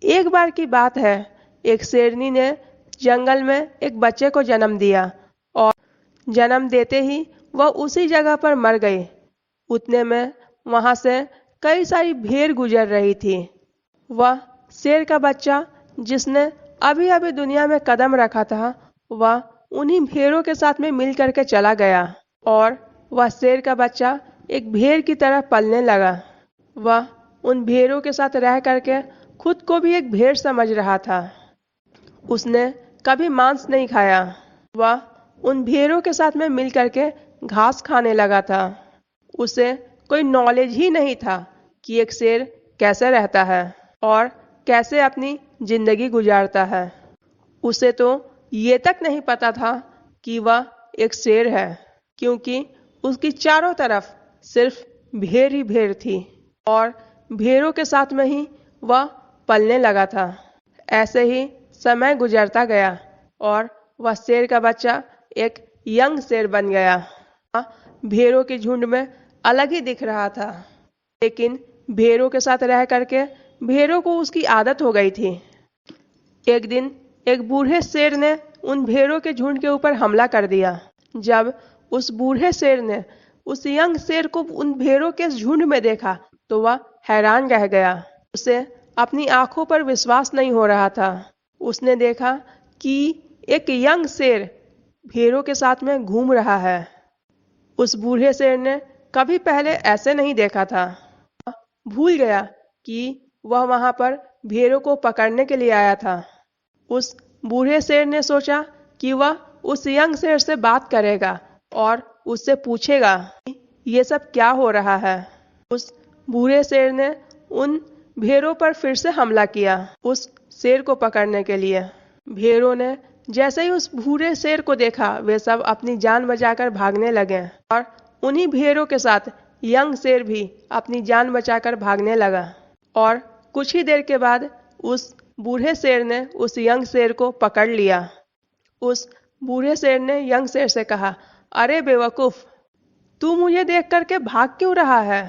एक बार की बात है, एक शेरनी ने जंगल में एक बच्चे को जन्म दिया और जन्म देते ही वह उसी जगह पर मर गई। उतने में वहां से कई सारी भेड़ गुजर रही थी। वह शेर का बच्चा जिसने अभी अभी दुनिया में कदम रखा था, वह उन्हीं भेड़ों के साथ में मिल करके चला गया और वह शेर का बच्चा एक भेड़ की तरह पलने लगा। वह उन भेड़ों के साथ रह करके खुद को भी एक भेड़ समझ रहा था। उसने कभी मांस नहीं खाया। वह उन भेड़ों के साथ में मिल करके घास खाने लगा था। उसे कोई नॉलेज ही नहीं था कि एक शेर कैसे रहता है और कैसे अपनी जिंदगी गुजारता है। उसे तो ये तक नहीं पता था कि वह एक शेर है, क्योंकि उसकी चारों तरफ सिर्फ भेड़ ही भेड़ थी और भेड़ों के साथ में ही वह पलने लगा था। ऐसे ही समय गुजरता गया और वह शेर का बच्चा एक यंग शेर बन गया। भेड़ों के झुंड में अलग ही दिख रहा था, लेकिन भेड़ों के साथ रह करके भेड़ों को उसकी आदत हो गई थी। एक दिन एक बूढ़े शेर ने उन भेड़ों के झुंड के ऊपर हमला कर दिया। जब उस बूढ़े शेर ने उस यंग शेर को उन भेड़ों के झुंड में देखा तो वह हैरान रह गया। उसे अपनी आंखों पर विश्वास नहीं हो रहा था। उसने देखा कि एक यंग शेर भेड़ों के साथ में घूम रहा है। उस बूढ़े शेर ने कभी पहले ऐसे नहीं देखा था। भूल गया कि वह वहां पर भेड़ों को पकड़ने के लिए आया था। उस बूढ़े शेर ने सोचा कि वह उस यंग शेर से बात करेगा और उससे पूछेगा कि ये सब क्या हो रहा है। उस बूढ़े शेर ने उन भेड़ों पर फिर से हमला किया उस शेर को पकड़ने के लिए। भेड़ों ने जैसे ही उस बूढ़े शेर को देखा, वे सब अपनी जान बचाकर भागने लगे और उन्हीं भेड़ों के साथ यंग शेर भी अपनी जान बचाकर भागने लगा। और कुछ ही देर के बाद उस बूढ़े शेर ने उस यंग शेर को पकड़ लिया। उस बूढ़े शेर ने यंग शेर से कहा, अरे बेवकूफ, तू मुझे देख करके भाग क्यों रहा है?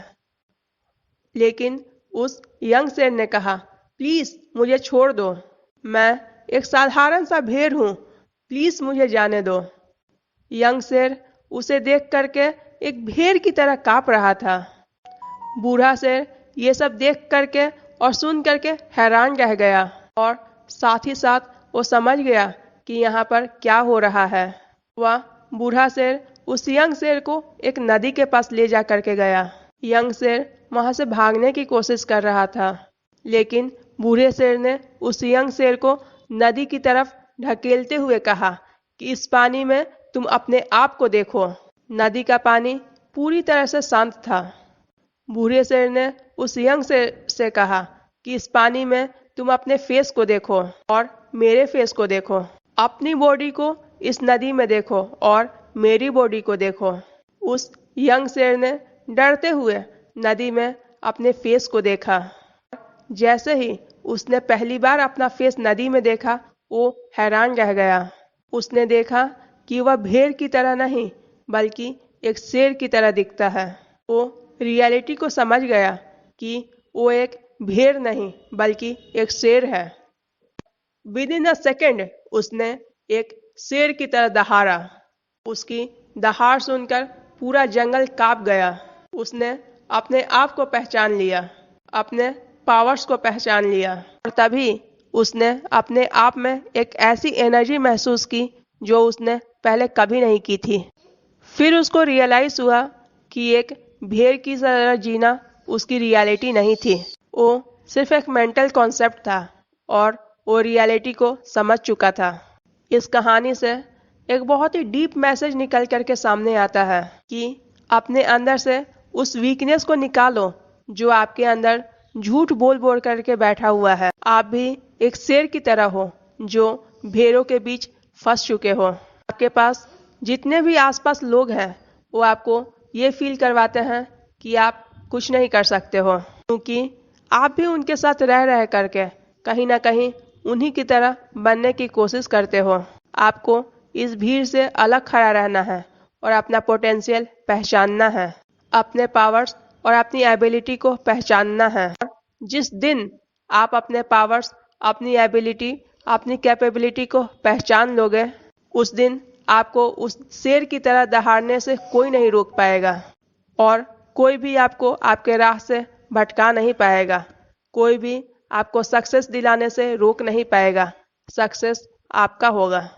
लेकिन उस यंग शेर ने कहा, प्लीज मुझे छोड़ दो, मैं एक साधारण सा भेड़ हूं, प्लीज मुझे जाने दो। यंग शेर उसे देख करके एक भेड़ की तरह कांप रहा था। बूढ़ा शेर ये सब देख करके और सुन करके हैरान रह गया और साथ ही साथ वो समझ गया कि यहाँ पर क्या हो रहा है। वह बूढ़ा शेर उस यंग शेर को एक नदी के पास ले जा करके गया। यंग शेर वहां से भागने की कोशिश कर रहा था, लेकिन बूढ़े शेर ने उस यंग शेर को नदी की तरफ ढकेलते हुए कहा कि इस पानी में तुम अपने आप को देखो। नदी का पानी पूरी तरह से शांत था। बूढ़े शेर ने उस यंग शेर से कहा कि इस पानी में तुम अपने फेस को देखो और मेरे फेस को देखो। अपनी बॉडी को इस नदी में देखो और मेरी बॉडी को देखो। उस यंग शेर ने डरते हुए नदी में अपने फेस को देखा। जैसे ही उसने पहली बार अपना फेस नदी में देखा, वो हैरान रह गया। उसने देखा कि वह भेड़ की तरह नहीं बल्कि एक शेर की तरह दिखता है। वो रियलिटी को समझ गया कि वो एक भेड़ नहीं बल्कि एक शेर है। विद इन अ सेकेंड उसने एक शेर की तरह दहाड़ा। उसकी दहाड़ सुनकर पूरा जंगल कांप गया। उसने अपने आप को पहचान लिया, अपने पावर्स को पहचान लिया और तभी उसने अपने आप में एक ऐसी एनर्जी महसूस की जो उसने पहले कभी नहीं की थी। फिर उसको रियलाइज हुआ कि एक भेड़ की तरह जीना उसकी रियलिटी नहीं थी, वो सिर्फ एक मेंटल कॉन्सेप्ट था और वो रियलिटी को समझ चुका था। इस कहानी से एक बहुत ही डीप मैसेज निकल करके सामने आता है कि अपने अंदर से उस वीकनेस को निकालो जो आपके अंदर झूठ बोल बोल करके बैठा हुआ है। आप भी एक शेर की तरह हो जो भेड़ों के बीच फंस चुके हो। आपके पास जितने भी आसपास लोग हैं वो आपको ये फील करवाते हैं कि आप कुछ नहीं कर सकते हो, क्योंकि आप भी उनके साथ रह रह करके कहीं ना कहीं उन्हीं की तरह बनने की कोशिश करते हो। आपको इस भीड़ से अलग खड़ा रहना है और अपना पोटेंशियल पहचानना है, अपने पावर्स और अपनी एबिलिटी को पहचानना है। जिस दिन आप अपने पावर्स अपनी एबिलिटी, अपनी कैपेबिलिटी को पहचान लोगे, उस दिन आपको उस शेर की तरह दहाड़ने से कोई नहीं रोक पाएगा और कोई भी आपको आपके राह से भटका नहीं पाएगा। कोई भी आपको सक्सेस दिलाने से रोक नहीं पाएगा। सक्सेस आपका होगा।